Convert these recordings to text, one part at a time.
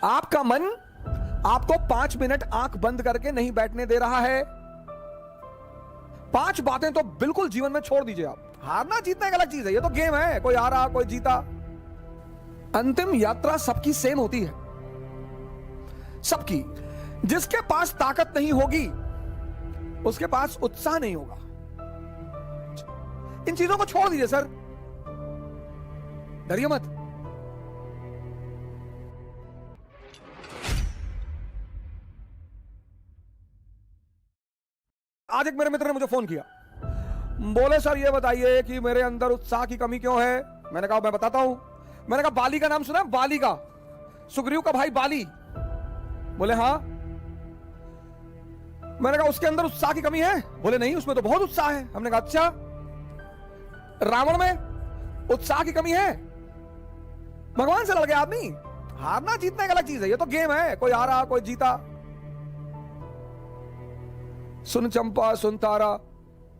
आपका मन आपको 5 मिनट आंख बंद करके नहीं बैठने दे रहा है। 5 बातें तो बिल्कुल जीवन में छोड़ दीजिए आप। हारना जीतना एक अलग चीज है, ये तो गेम है, कोई हारा कोई जीता। अंतिम यात्रा सबकी सेम होती है, सबकी। जिसके पास ताकत नहीं होगी उसके पास उत्साह नहीं होगा। इन चीजों को छोड़ दीजिए सर, डरिए मत। आज एक मेरे मित्र ने मुझे फोन किया, बोले सर ये बताइए कि मेरे अंदर उत्साह की कमी क्यों है। मैंने कहा मैं बताता हूं। मैंने कहा बाली का नाम सुना है? बाली का, सुग्रीव का भाई बाली। बोले हाँ। मैंने कहा उसके अंदर उत्साह की कमी है? बोले नहीं, उसमें तो बहुत उत्साह है। हमने कहा अच्छा, रावण में उत्साह की कमी है? भगवान से लड़ गया आदमी। हारना जीतना एक अलग चीज है, ये तो गेम है, कोई हारा कोई जीता। सुन चंपा सुन तारा,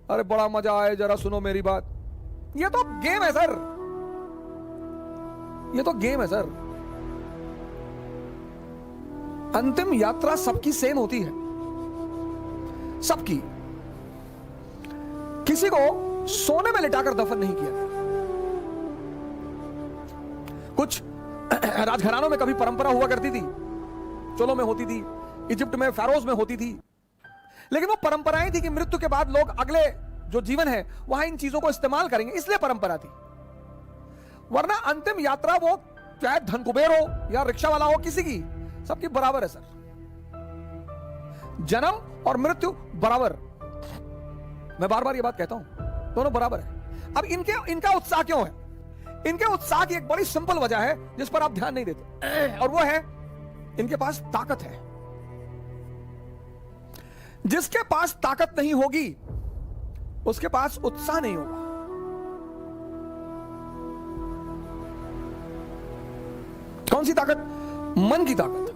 अरे बड़ा मजा आए, जरा सुनो मेरी बात। ये तो गेम है सर, ये तो गेम है सर। अंतिम यात्रा सबकी सेम होती है, सबकी। किसी को सोने में लिटाकर दफन नहीं किया। कुछ राजघरानों में कभी परंपरा हुआ करती थी, चोलों में होती थी, इजिप्ट में फेरोज में होती थी, लेकिन वो परंपराएं थी कि मृत्यु के बाद लोग अगले जो जीवन है वहां इन चीजों को इस्तेमाल करेंगे, इसलिए परंपरा थी। वरना अंतिम यात्रा वो चाहे धन कुबेर हो या रिक्शा वाला हो, किसी की, सबकी बराबर है सर। जन्म और मृत्यु बराबर। मैं बार बार ये बात कहता हूं, दोनों बराबर है। अब इनका उत्साह क्यों है? इनके उत्साह की एक बड़ी सिंपल वजह है जिस पर आप ध्यान नहीं देते, और वो है इनके पास ताकत है। जिसके पास ताकत नहीं होगी उसके पास उत्साह नहीं होगा। कौन सी ताकत? मन की ताकत।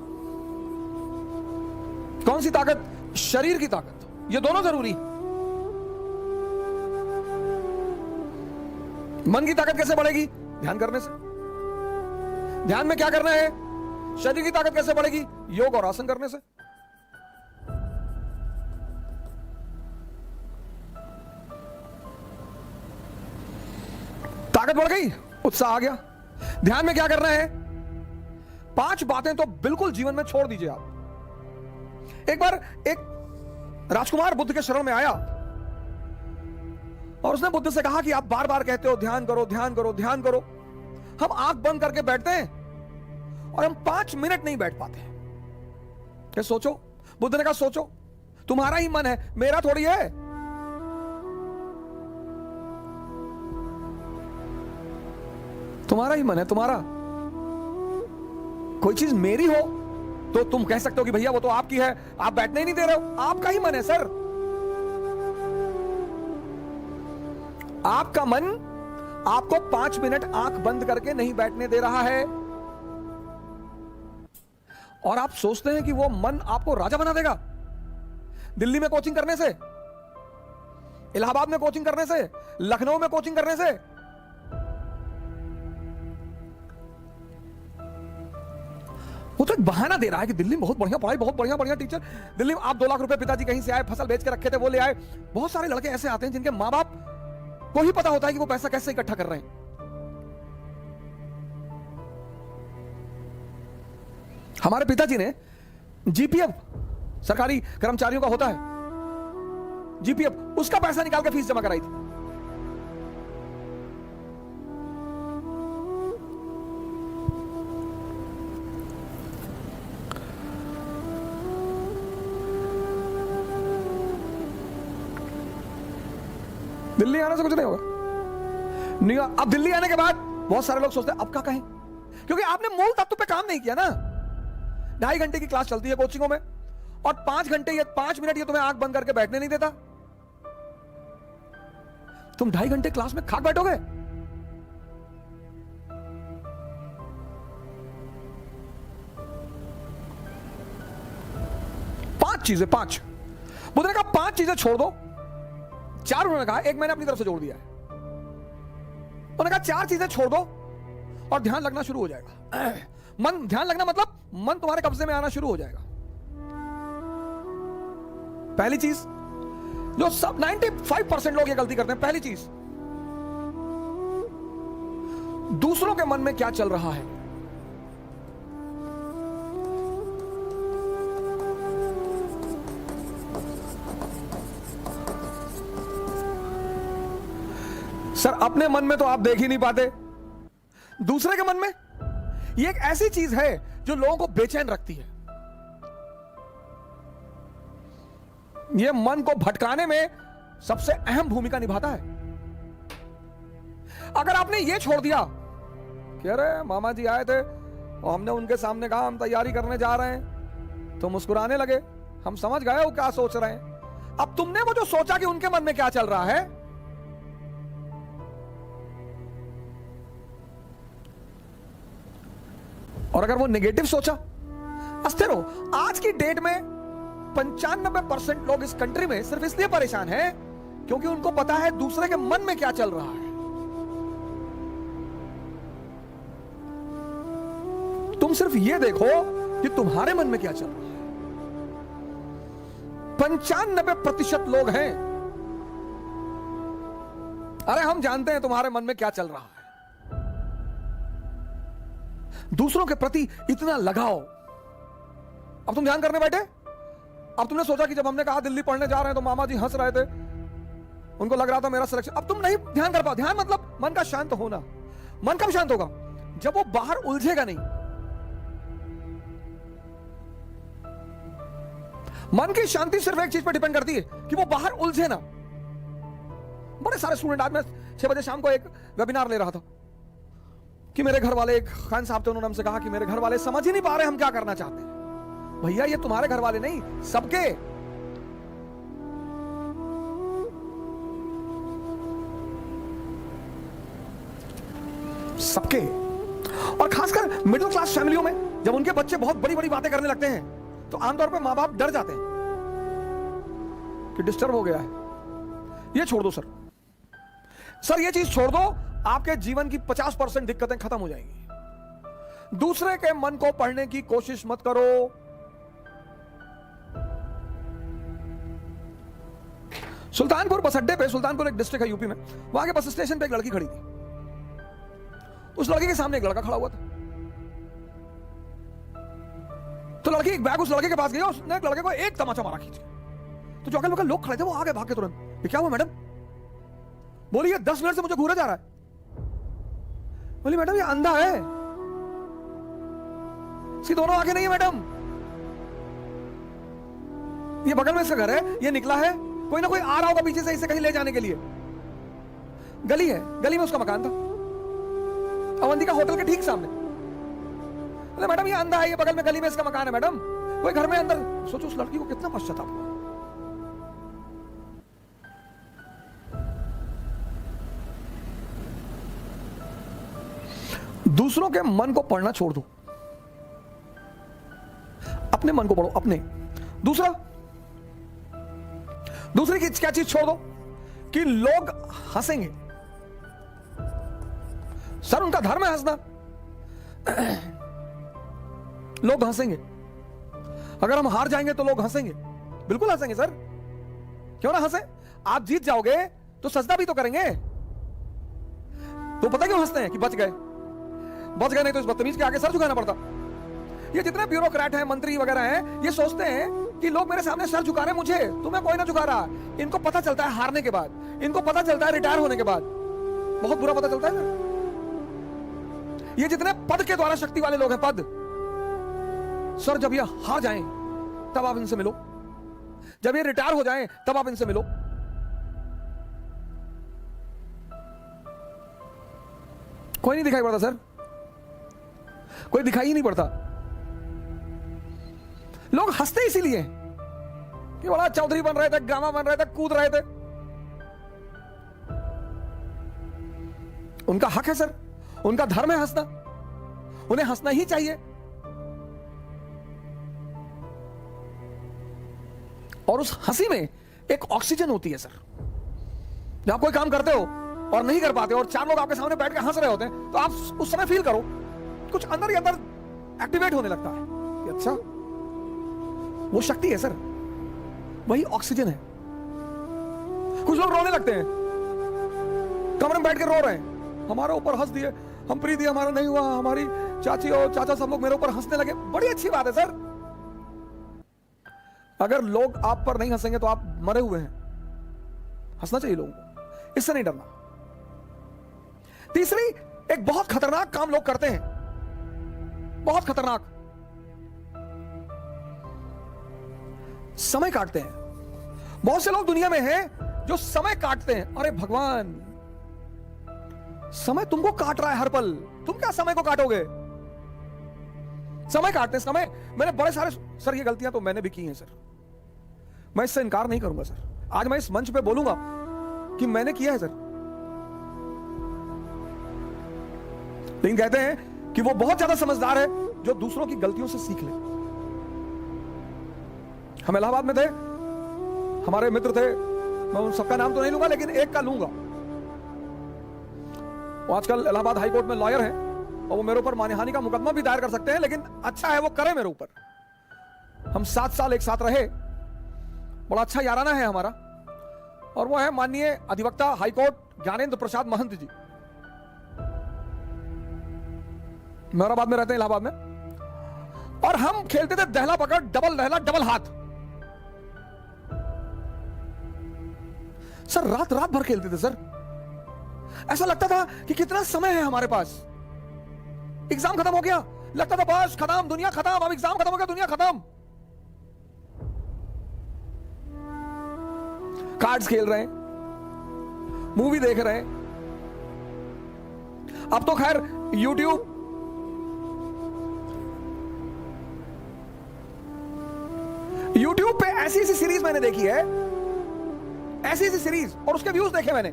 कौन सी ताकत? शरीर की ताकत। ये दोनों जरूरी। मन की ताकत कैसे बढ़ेगी? ध्यान करने से। ध्यान में क्या करना है? शरीर की ताकत कैसे बढ़ेगी? योग और आसन करने से। ताकत बढ़ गई, उत्साह आ गया। ध्यान में क्या करना है? 5 बातें तो बिल्कुल जीवन में छोड़ दीजिए आप। एक बार एक राजकुमार बुद्ध के शरण में आया और उसने बुद्ध से कहा कि आप बार बार कहते हो ध्यान करो ध्यान करो ध्यान करो, हम आंख बंद करके बैठते हैं और हम 5 मिनट नहीं बैठ पाते। क्या सोचो? बुद्ध ने कहा सोचो, तुम्हारा ही मन है, मेरा थोड़ी है। तुम्हारा ही मन है, तुम्हारा। कोई चीज मेरी हो तो तुम कह सकते हो कि भैया वो तो आपकी है, आप बैठने ही नहीं दे रहे हो। आपका ही मन है सर। आपका मन आपको 5 मिनट आंख बंद करके नहीं बैठने दे रहा है, और आप सोचते हैं कि वो मन आपको राजा बना देगा। दिल्ली में कोचिंग करने से, इलाहाबाद में कोचिंग करने से, लखनऊ में कोचिंग करने से, वो तो एक बहाना दे रहा है कि दिल्ली में बहुत बढ़िया पढ़ाई, बहुत बढ़िया टीचर। दिल्ली में आप 2 लाख रुपए पिताजी कहीं से आए, फसल बेच के रखे थे, वो ले आए। बहुत सारे लड़के ऐसे आते हैं जिनके मां बाप को ही पता होता है कि वो पैसा कैसे इकट्ठा कर रहे हैं। हमारे पिताजी ने जीपीएफ, सरकारी कर्मचारियों का होता है जीपीएफ, उसका पैसा निकाल के फीस जमा कराई थी। दिल्ली आने से कुछ नहीं होगा। नहीं, अब दिल्ली आने के बाद बहुत सारे लोग सोचते हैं अब क्या कहें, क्योंकि आपने मूल तत्व पे काम नहीं किया ना। 2.5 घंटे की क्लास चलती है कोचिंगों में, और 5 घंटे या 5 मिनट ये तुम्हें आंख बंद करके बैठने नहीं देता। तुम 2.5 घंटे क्लास में खाक बैठोगे? पांच चीजें, 5 बुद्ध ने कहा 5 चीजें छोड़ दो। 4 उन्होंने कहा, एक मैंने अपनी तरफ से जोड़ दिया है। उन्होंने कहा 4 चीजें छोड़ दो और ध्यान लगना शुरू हो जाएगा। मन ध्यान लगना मतलब मन तुम्हारे कब्जे में आना शुरू हो जाएगा। पहली चीज जो सब 95% लोग ये गलती करते हैं, पहली चीज दूसरों के मन में क्या चल रहा है। सर अपने मन में तो आप देख ही नहीं पाते, दूसरे के मन में ये एक ऐसी चीज है जो लोगों को बेचैन रखती है। यह मन को भटकाने में सबसे अहम भूमिका निभाता है। अगर आपने यह छोड़ दिया कि अरे मामा जी आए थे और हमने उनके सामने कहा हम तैयारी करने जा रहे हैं, तो मुस्कुराने लगे, हम समझ गए वो क्या सोच रहे हैं। अब तुमने वो जो सोचा कि उनके मन में क्या चल रहा है, और अगर वो नेगेटिव सोचा, अस्थिर हो। आज की डेट में 95% लोग इस कंट्री में सिर्फ इसलिए परेशान हैं क्योंकि उनको पता है दूसरे के मन में क्या चल रहा है। तुम सिर्फ ये देखो कि तुम्हारे मन में क्या चल रहा है। 95% लोग हैं, अरे हम जानते हैं तुम्हारे मन में क्या चल रहा है। दूसरों के प्रति इतना लगाव। अब तुम ध्यान करने बैठे, अब तुमने सोचा कि जब हमने कहा दिल्ली पढ़ने जा रहे हैं तो मामा जी हंस रहे थे, उनको लग रहा था मेरा सिलेक्शन। अब तुम नहीं ध्यान कर पाओ। ध्यान मतलब मन का शांत होना। मन कब शांत होगा? जब वो बाहर उलझेगा नहीं। मन की शांति सिर्फ एक चीज पर डिपेंड करती है कि वो बाहर उलझे ना। बड़े सारे स्टूडेंट, आज मैं 6 बजे शाम को एक वेबिनार ले रहा था कि मेरे घर वाले, एक खान साहब थे, उन्होंने हमसे कहा कि मेरे घर वाले समझ ही नहीं पा रहे हम क्या करना चाहते हैं। भैया ये तुम्हारे घर वाले नहीं, सबके। सबके। और खासकर मिडिल क्लास फैमिलियों में जब उनके बच्चे बहुत बड़ी बड़ी बातें करने लगते हैं तो आमतौर पर मां बाप डर जाते हैं कि डिस्टर्ब हो गया है। ये छोड़ दो सर, ये चीज छोड़ दो, आपके जीवन की 50% दिक्कतें खत्म हो जाएंगी। दूसरे के मन को पढ़ने की कोशिश मत करो। सुल्तानपुर बस अड्डे पे, सुल्तानपुर एक डिस्ट्रिक्ट है यूपी में, वहां के बस स्टेशन पे एक लड़की खड़ी थी। उस लड़की के सामने एक लड़का खड़ा हुआ था। तो लड़की एक बैग उस लड़के के पास गई और उसने लड़के को एक तमाचा मारा खींच के। तो जो अगल बगल लोग खड़े थे वो आगे भाग के तुरंत, ये क्या हुआ मैडम? बोली ये 10 मिनट से मुझे घूरा जा रहा है। बोली मैडम ये अंधा है, इसकी दोनों आंखें नहीं है मैडम। ये बगल में इसका घर है, ये निकला है, कोई ना कोई आ रहा होगा पीछे से इसे कहीं ले जाने के लिए। गली है, गली में उसका मकान था, अवंतिका होटल के ठीक सामने। बोले मैडम ये अंधा है, ये बगल में गली में इसका मकान है मैडम, कोई घर में अंदर। सोचो उस लड़की को कितना पश्चाताप हुआ। दूसरों के मन को पढ़ना छोड़ दो, अपने मन को पढ़ो। अपने दूसरी की क्या चीज छोड़ दो कि लोग हंसेंगे। सर उनका धर्म है हंसना, लोग हंसेंगे। अगर हम हार जाएंगे तो लोग हंसेंगे, बिल्कुल हंसेंगे सर, क्यों ना हंसे। आप जीत जाओगे तो सजदा भी तो करेंगे। तो पता क्यों हंसते हैं कि बच गए, नहीं तो इस बदतमीज के आगे सर झुकाना पड़ता। ये जितने ब्यूरोक्रेट हैं, मंत्री वगैरह हैं, ये सोचते हैं कि लोग मेरे सामने सर झुका रहे हैं, मुझे तुम्हें कोई ना झुका रहा। इनको पता चलता है हारने के बाद, इनको पता चलता है रिटायर होने के बाद, बहुत बुरा पता चलता है ना। ये जितने पद के द्वारा शक्ति वाले लोग हैं, पद, सर जब ये हार जाएं तब आप इनसे मिलो, जब ये रिटायर हो जाएं तब आप इनसे मिलो। कोई नहीं दिखाई पड़ता सर, कोई दिखाई ही नहीं पड़ता। लोग हंसते इसीलिए कि बड़ा चौधरी बन रहे थे, ड्रामा बन रहे थे, कूद रहे थे। उनका हक है सर, उनका धर्म है हंसना, उन्हें हंसना ही चाहिए। और उस हंसी में एक ऑक्सीजन होती है सर। जब आप कोई काम करते हो और नहीं कर पाते और 4 लोग आपके सामने बैठ के हंस रहे होते हैं, तो आप उस समय फील करो कुछ अंदर ही अंदर एक्टिवेट होने लगता है कि अच्छा वो शक्ति है सर, वही ऑक्सीजन है। कुछ लोग रोने लगते हैं, कमरे में बैठ के रो रहे हैं, हमारे ऊपर हंस दिए, हम प्रीति हमारा नहीं हुआ, हमारी चाची और चाचा सब लोग मेरे ऊपर हंसने लगे। बड़ी अच्छी बात है सर, अगर लोग आप पर नहीं हंसेंगे तो आप मरे हुए हैं। हंसना चाहिए लोगों को, इससे नहीं डरना। तीसरी, एक बहुत खतरनाक काम लोग करते हैं, बहुत खतरनाक, समय काटते हैं। बहुत से लोग दुनिया में हैं जो समय काटते हैं। अरे भगवान, समय तुमको काट रहा है हर पल, तुम क्या समय को काटोगे? समय काटते हैं, समय। मैंने बड़े सारे सर, ये गलतियां तो मैंने भी की हैं सर, मैं इससे इनकार नहीं करूंगा सर। आज मैं इस मंच पे बोलूंगा कि मैंने किया है सर। लेकिन कहते हैं कि वो बहुत ज्यादा समझदार है जो दूसरों की गलतियों से सीख ले। हम इलाहाबाद में थे, हमारे मित्र थे, मैं उन सबका नाम तो नहीं लूंगा लेकिन एक का लूंगा। वो आजकल इलाहाबाद हाई कोर्ट में लॉयर है और वो मेरे ऊपर मानहानि का मुकदमा भी दायर कर सकते हैं, लेकिन अच्छा है वो करे मेरे ऊपर। हम 7 साल एक साथ रहे, बड़ा अच्छा याराना है हमारा, और वो है माननीय अधिवक्ता हाईकोर्ट ज्ञानेंद्र प्रसाद महंत जी। मेहराबाद में रहते हैं, इलाहाबाद में। और हम खेलते थे दहला पकड़, डबल दहला, डबल हाथ। सर रात रात भर खेलते थे सर, ऐसा लगता था कि कितना समय है हमारे पास। एग्जाम खत्म हो गया, लगता था बस खत्म, दुनिया खत्म, अब एग्जाम खत्म हो गया, दुनिया खत्म। कार्ड्स खेल रहे हैं, मूवी देख रहे हैं। अब तो खैर यूट्यूब पे ऐसी ऐसी सीरीज मैंने देखी है, ऐसी ऐसी सीरीज, और उसके व्यूज देखे मैंने।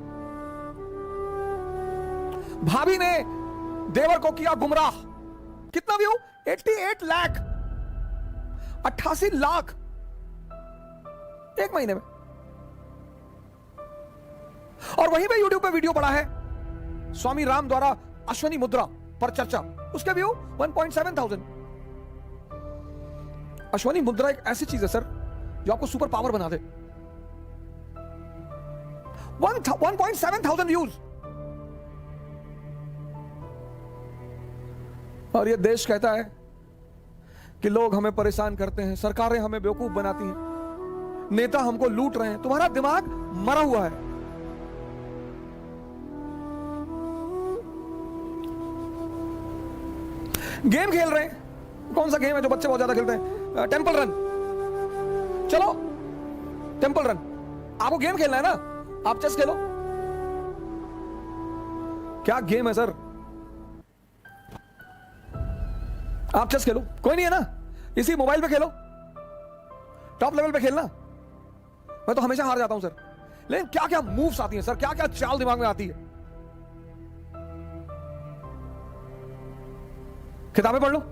भाभी ने देवर को किया गुमराह, कितना व्यू? 88 लाख, 88 लाख एक महीने में। और वहीं पे यूट्यूब पे वीडियो पड़ा है स्वामी राम द्वारा अश्वनी मुद्रा पर चर्चा, उसके व्यू 1.7 अश्वनी मुद्रा एक ऐसी चीज है सर जो आपको सुपर पावर बना दे। 1.7 व्यूज। और ये देश कहता है कि लोग हमें परेशान करते हैं, सरकारें हमें बेवकूफ बनाती हैं, नेता हमको लूट रहे हैं। तुम्हारा दिमाग मरा हुआ है। गेम खेल रहे हैं, कौन सा गेम है जो बच्चे बहुत ज्यादा खेलते हैं? Temple run. चलो टेंपल रन, आपको गेम खेलना है ना, आप चेस खेलो। क्या गेम है सर? आप चेस खेलो, कोई नहीं है ना, इसी मोबाइल पे खेलो, टॉप लेवल पे खेलना। मैं तो हमेशा हार जाता हूं सर, लेकिन क्या क्या मूव्स आती हैं सर, क्या क्या चाल दिमाग में आती है। किताबें पढ़ लो,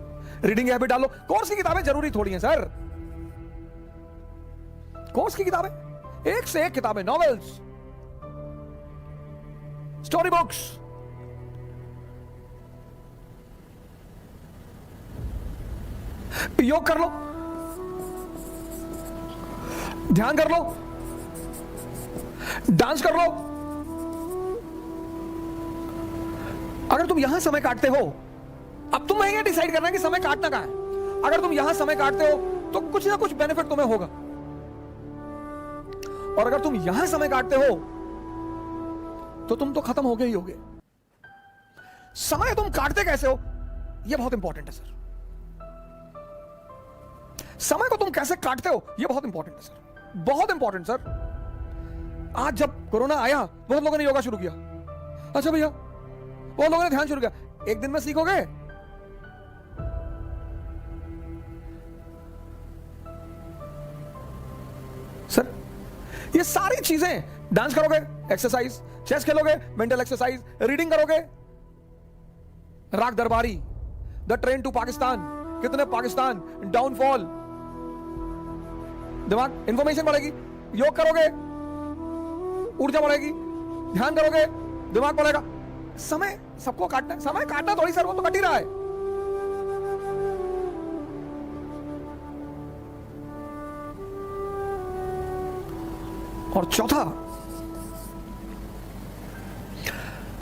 रीडिंग हैबिट डालो। कोर्स की किताबें जरूरी थोड़ी हैं सर, कोर्स की किताबें, एक से एक किताबें, नॉवेल्स, स्टोरी बुक्स। योग कर लो, ध्यान कर लो, डांस कर लो। अगर तुम यहां समय काटते हो, अब तुम ये डिसाइड करना है कि समय काटना कहां है। अगर तुम यहां समय काटते हो तो कुछ ना कुछ बेनिफिट तुम्हें होगा, और अगर तुम यहां समय काटते हो तो तुम तो खत्म हो गए ही होगे। समय तुम काटते कैसे हो, यह बहुत इंपॉर्टेंट है सर। समय को तुम कैसे काटते हो, यह बहुत इंपॉर्टेंट है सर, बहुत इंपॉर्टेंट सर। आज जब कोरोना आया, बहुत लोगों ने योगा शुरू किया। अच्छा भैया, बहुत लोगों ने ध्यान शुरू किया। एक दिन में सीखोगे? सर ये सारी चीजें, डांस करोगे एक्सरसाइज, चेस खेलोगे मेंटल एक्सरसाइज, रीडिंग करोगे, राग दरबारी, द ट्रेन टू पाकिस्तान, कितने पाकिस्तान, डाउनफॉल, दिमाग, इंफॉर्मेशन बढ़ेगी। योग करोगे, ऊर्जा बढ़ेगी। ध्यान करोगे, दिमाग बढ़ेगा। समय सबको काटना है, समय काटना थोड़ी सर, वो तो कट ही रहा है। और चौथा,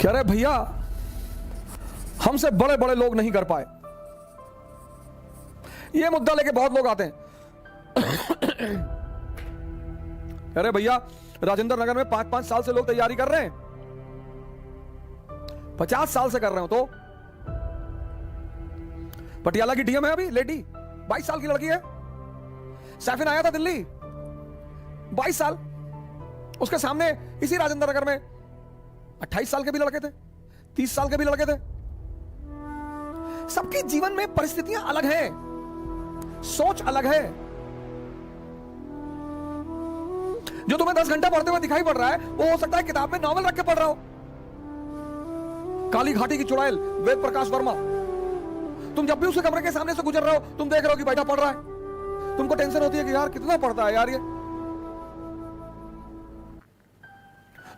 कह रहे भैया हमसे बड़े बड़े लोग नहीं कर पाए। ये मुद्दा लेके बहुत लोग आते हैं। कह रहे भैया राजेंद्र नगर में 5-5 साल से लोग तैयारी कर रहे हैं, 50 साल से कर रहे हो। तो पटियाला की डीएम है अभी लेडी, 22 साल की लड़की है। सैफिन आया था दिल्ली, 22 साल। उसके सामने इसी राजेंद्र नगर में 28 साल के भी लड़के थे, 30 साल के भी लड़के थे। सबके जीवन में परिस्थितियां अलग हैं, सोच अलग है। जो तुम्हें 10 घंटा पढ़ते हुए दिखाई पड़ रहा है, वो हो सकता है किताब में नॉवल रख के पढ़ रहा हो। काली घाटी की चुड़ैल वेद प्रकाश वर्मा, तुम जब भी उसके कमरे के सामने से गुजर रहे हो, तुम देख रहे हो कि बैठा पढ़ रहा है। तुमको टेंशन होती है कि यार कितना पढ़ता है यार ये।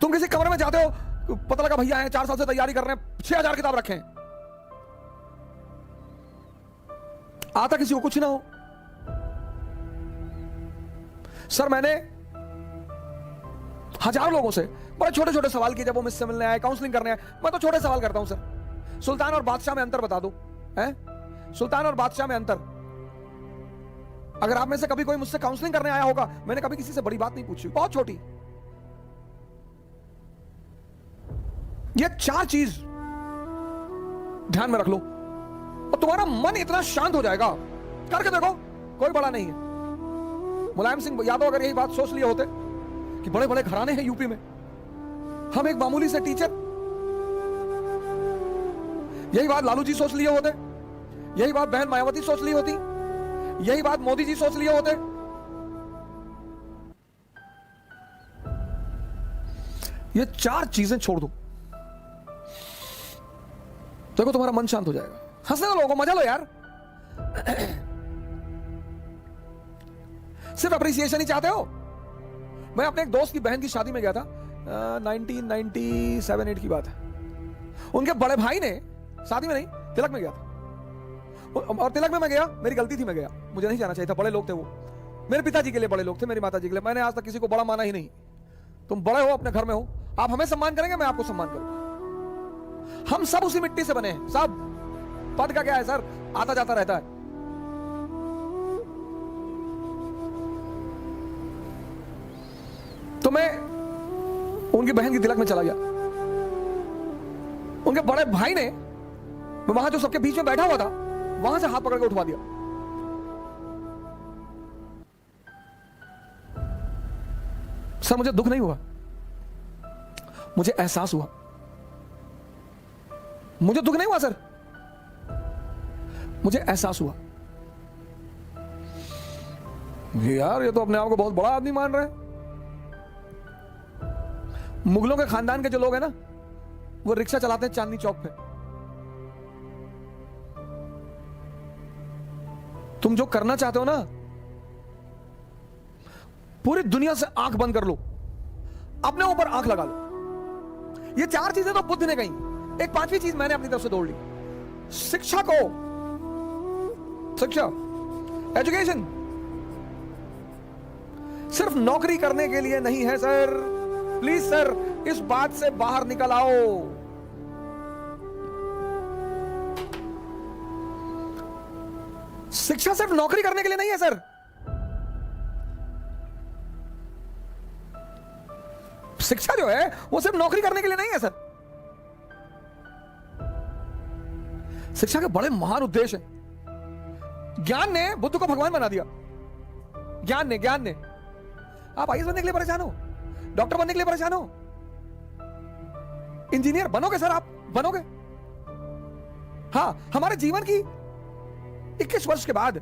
तुम किसी कमरे में जाते हो, पता लगा भैया है 4 साल से तैयारी कर रहे हैं, 6000 किताब रखे हैं। आता किसी को कुछ ना हो। सर मैंने हजारों लोगों से बड़े छोटे छोटे सवाल किए जब वो मुझसे मिलने आए, काउंसलिंग करने आए। मैं तो छोटे सवाल करता हूं सर, सुल्तान और बादशाह में अंतर बता दो। हैं? सुल्तान और बादशाह में अंतर। अगर आप में से कभी कोई मुझसे काउंसलिंग करने आया होगा, मैंने कभी किसी से बड़ी बात नहीं पूछी, बहुत छोटी। ये 4 चीज ध्यान में रख लो और तुम्हारा मन इतना शांत हो जाएगा। करके देखो, कोई बड़ा नहीं है। मुलायम सिंह यादव अगर यही बात सोच लिए होते कि बड़े बड़े घराने हैं यूपी में, हम एक मामूली से टीचर, यही बात लालू जी सोच लिए होते, यही बात बहन मायावती सोच ली होती, यही बात मोदी जी सोच लिए होते। ये 4 चीजें छोड़ दो, देखो तुम्हारा मन शांत हो जाएगा। हंसने दो लोगों को, मजा लो यार। सिर्फ अप्रिसिएशन ही चाहते हो। मैं अपने एक दोस्त की बहन की शादी में गया था, 1997-8 की बात है। उनके बड़े भाई ने, शादी में नहीं, तिलक में गया था। और तिलक में मैं गया, मेरी गलती थी, मैं गया, मुझे नहीं जाना चाहिए था। बड़े लोग थे वो, मेरे पिताजी के लिए बड़े लोग थे, मेरी माता जी के लिए। मैंने आज तक किसी को बड़ा माना ही नहीं। तुम बड़े हो, अपने घर में हो, आप हमें सम्मान करेंगे, मैं आपको सम्मान करूंगा। हम सब उसी मिट्टी से बने हैं, सब। पद का क्या है सर, आता जाता रहता है। तो मैं उनकी बहन की तिलक में चला गया। उनके बड़े भाई ने, वहां जो सबके बीच में बैठा हुआ था, वहां से हाथ पकड़ के उठवा दिया। सर मुझे दुख नहीं हुआ, मुझे एहसास हुआ। मुझे दुख नहीं हुआ सर, मुझे एहसास हुआ यार ये तो अपने आप को बहुत बड़ा आदमी मान रहे हैं। मुगलों के खानदान के जो लोग हैं ना, वो रिक्शा चलाते हैं चांदनी चौक पे। तुम जो करना चाहते हो ना, पूरी दुनिया से आंख बंद कर लो, अपने ऊपर आंख लगा लो। ये 4 चीजें तो बुद्ध ने कही, एक 5वीं चीज मैंने अपनी तरफ से जोड़ ली। शिक्षा को, शिक्षा, एजुकेशन सिर्फ नौकरी करने के लिए नहीं है सर। प्लीज सर, इस बात से बाहर निकल आओ। शिक्षा सिर्फ नौकरी करने के लिए नहीं है सर। शिक्षा जो है वो सिर्फ नौकरी करने के लिए नहीं है सर। शिक्षा के बड़े महान उद्देश्य हैं। ज्ञान ने बुद्ध को भगवान बना दिया। ज्ञान ने आप आईएएस बनने के लिए परेशान हो, डॉक्टर बनने के लिए परेशान हो, इंजीनियर बनोगे सर, आप बनोगे। हाँ, हमारे जीवन की 21 वर्ष के बाद,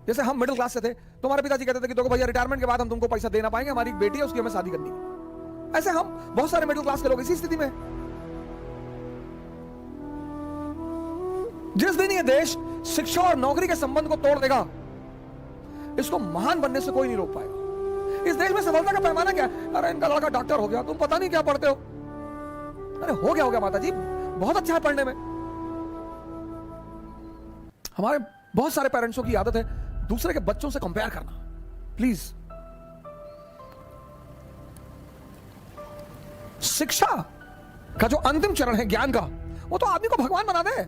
जैसे हम मिडिल क्लास से थे, तो हमारे पिताजी कहते थे कि देखो भैया रिटायरमेंट के बाद हम तुमको पैसा दे ना पाएंगे, हमारी एक बेटी है उसकी हमें शादी करनी है। ऐसे हम बहुत सारे मिडिल क्लास के लोग इसी स्थिति में। जिस दिन ये देश शिक्षा और नौकरी के संबंध को तोड़ देगा, इसको महान बनने से कोई नहीं रोक पाएगा। इस देश में सफलता का पैमाना क्या है? अरे इनका लड़का डॉक्टर हो गया, तुम पता नहीं क्या पढ़ते हो। अरे हो गया माता जी, बहुत अच्छा है पढ़ने में। हमारे बहुत सारे पेरेंट्सों की आदत है दूसरे के बच्चों से कंपेयर करना। प्लीज, शिक्षा का जो अंतिम चरण है ज्ञान का, वो तो आदमी को भगवान बना दे।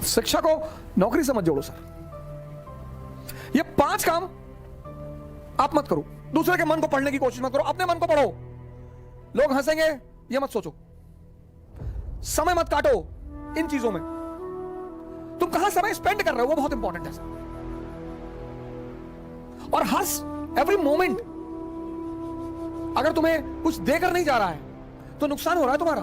शिक्षा को नौकरी से मत जोड़ो सर। ये 5 काम आप मत करो। दूसरे के मन को पढ़ने की कोशिश मत करो, अपने मन को पढ़ो। लोग हंसेंगे ये मत सोचो। समय मत काटो इन चीजों में। तुम कहां समय स्पेंड कर रहे हो वो बहुत इंपॉर्टेंट है सर। और हर एवरी मोमेंट अगर तुम्हें कुछ देकर नहीं जा रहा है तो नुकसान हो रहा है तुम्हारा।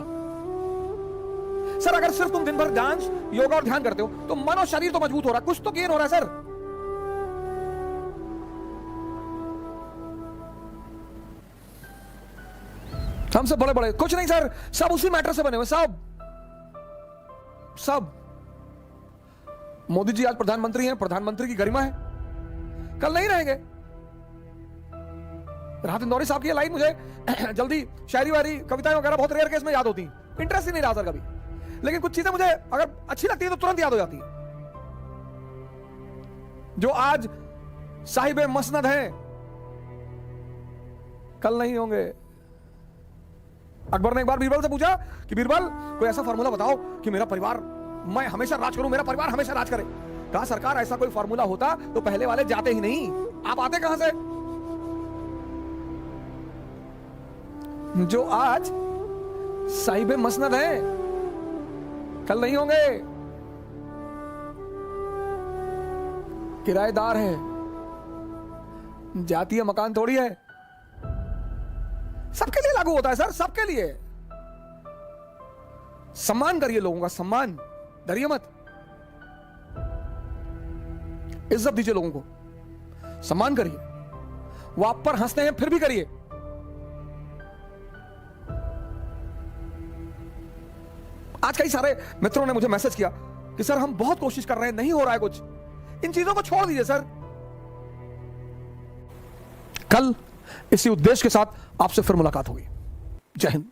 सर अगर सिर्फ तुम दिन भर डांस, योगा और ध्यान करते हो तो मन और शरीर तो मजबूत हो रहा है, कुछ तो गेन हो रहा है सर। हम सब बड़े बड़े कुछ नहीं सर, सब उसी मैटर से बने हुए, सब। मोदी जी आज प्रधानमंत्री हैं, प्रधानमंत्री की गरिमा है, कल नहीं रहेंगे। राहत इंदौरी साहब की लाइन मुझे जल्दी शायरी वारी कविताएं वगैरह बहुत रेयर केस में याद होती, इंटरेस्ट ही नहीं रहा सर कभी, लेकिन कुछ चीजें मुझे अगर अच्छी लगती है तो तुरंत याद हो जाती है। जो आज साहिबे मसनद हैं कल नहीं होंगे। अकबर ने एक बार बीरबल से पूछा कि बीरबल कोई ऐसा फार्मूला बताओ कि मेरा परिवार, मैं हमेशा राज करूं, मेरा परिवार हमेशा राज करे। कहा सरकार ऐसा कोई फार्मूला होता तो पहले वाले जाते ही नहीं, आप आते कहां से? जो आज साहिबे मसनद हैं कल नहीं होंगे, किराएदार है, जातीय मकान थोड़ी है। सबके लिए लागू होता है सर, सबके लिए। सम्मान करिए लोगों का, सम्मान डरिए मत, इज्जत दीजिए लोगों को, सम्मान करिए। वो आप पर हंसते हैं फिर भी करिए। आज कई सारे मित्रों ने मुझे मैसेज किया कि सर हम बहुत कोशिश कर रहे हैं, नहीं हो रहा है कुछ। इन चीजों को छोड़ दीजिए सर। कल इसी उद्देश्य के साथ आपसे फिर मुलाकात होगी। जय हिंद।